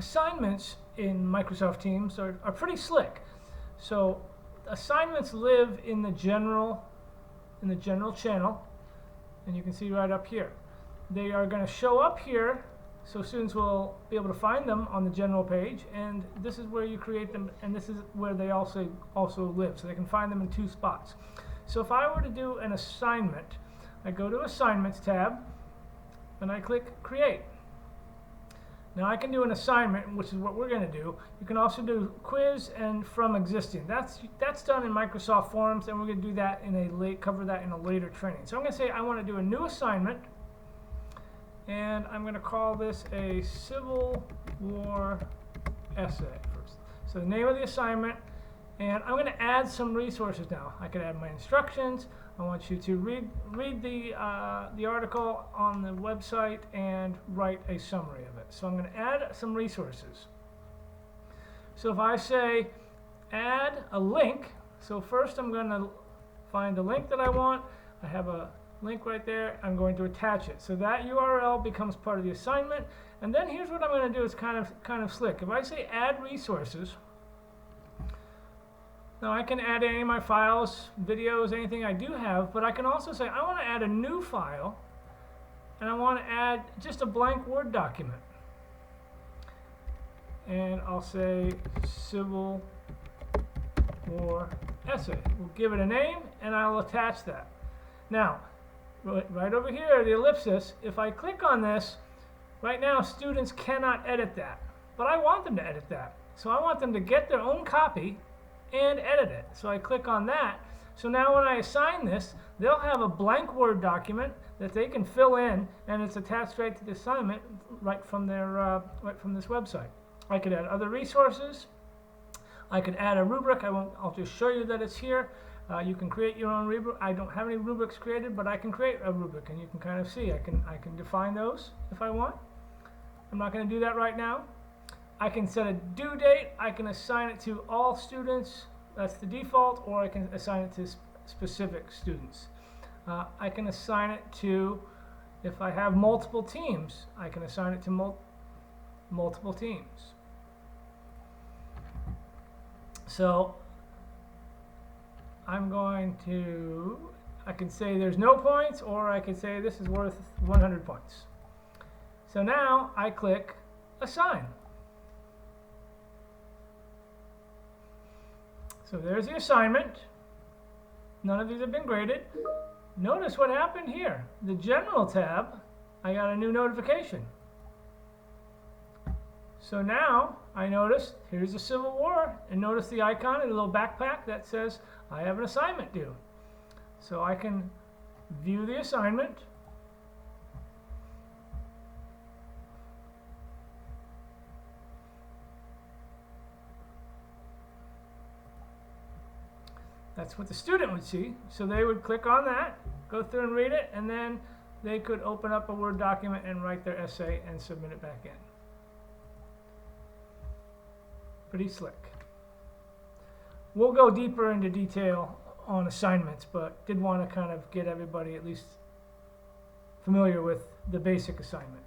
assignments in Microsoft Teams are pretty slick. So assignments live in the general channel, and you can see right up here. They are going to show up here, so students will be able to find them on the general page, and this is where you create them, and this is where they also live, so they can find them in 2 spots. So if I were to do an assignment, I go to Assignments tab, and I click Create. Now I can do an assignment, which is what we're going to do. You can also do quiz and from existing. That's done in Microsoft Forms, and we're going to do that cover that in a later training. So I'm going to say I want to do a new assignment, and I'm going to call this a Civil War essay first. So the name of the assignment, and I'm going to add some resources now. I could add my instructions. I want you to read the article on the website and write a summary of it. So I'm going to add some resources. So if I say add a link, so first I'm going to find the link that I want. I have a link right there. I'm going to attach it. So that URL becomes part of the assignment. And then here's what I'm going to do. It's kind of slick. If I say add resources, now I can add any of my files, videos, anything I do have, but I can also say I want to add a new file, and I want to add just a blank Word document. And I'll say Civil War essay. We'll give it a name, and I'll attach that. Now, right over here, the ellipsis, if I click on this, right now students cannot edit that, but I want them to edit that. So I want them to get their own copy and edit it. So I click on that. So now when I assign this, they'll have a blank Word document that they can fill in, and it's attached right to the assignment right from this website. I could add other resources. I could add a rubric. I'll just show you that it's here. You can create your own rubric. I don't have any rubrics created, but I can create a rubric, and you can kind of see I can define those if I want. I'm not going to do that right now. I can set a due date. I can assign it to all students. That's the default, or I can assign it to specific students. I can assign it to, if I have multiple teams, I can assign it to multiple teams. So I'm going to, I can say there's no points, or I can say this is worth 100 points. So now I click Assign. So there's the assignment. None of these have been graded. Notice what happened here. The General tab, I got a new notification. So now I notice here's the Civil War, and notice the icon and the little backpack that says I have an assignment due. So I can view the assignment. That's what the student would see. So they would click on that, go through and read it, and then they could open up a Word document and write their essay and submit it back in. Pretty slick. We'll go deeper into detail on assignments, but did want to kind of get everybody at least familiar with the basic assignment.